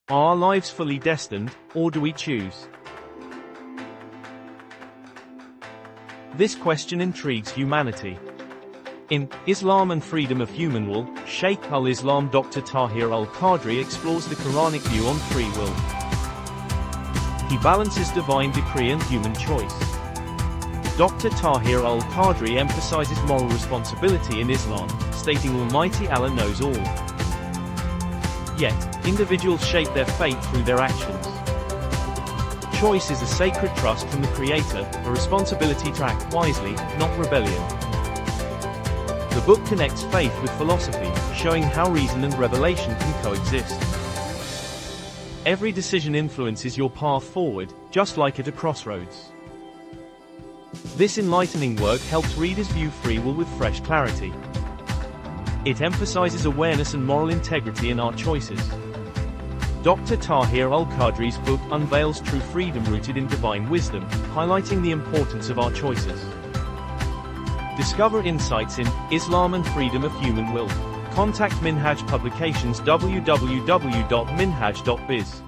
Are our lives fully destined, or do we choose? This question intrigues humanity. In Islam and Freedom of Human Will, Shaykh-ul-Islam Dr. Tahir-ul-Qadri explores the Quranic view on free will. He balances divine decree and human choice. Dr. Tahir-ul-Qadri emphasizes moral responsibility in Islam, stating Almighty Allah knows all. Yet, individuals shape their fate through their actions. Choice is a sacred trust from the Creator, a responsibility to act wisely, not rebellion. The book connects faith with philosophy, showing how reason and revelation can coexist. Every decision influences your path forward, just like at a crossroads. This enlightening work helps readers view free will with fresh clarity. It emphasizes awareness and moral integrity in our choices. Dr. Tahir-ul-Qadri's book unveils true freedom rooted in divine wisdom, highlighting the importance of our choices. Discover insights in Islam and Freedom of Human Will. Contact Minhaj Publications www.minhaj.biz.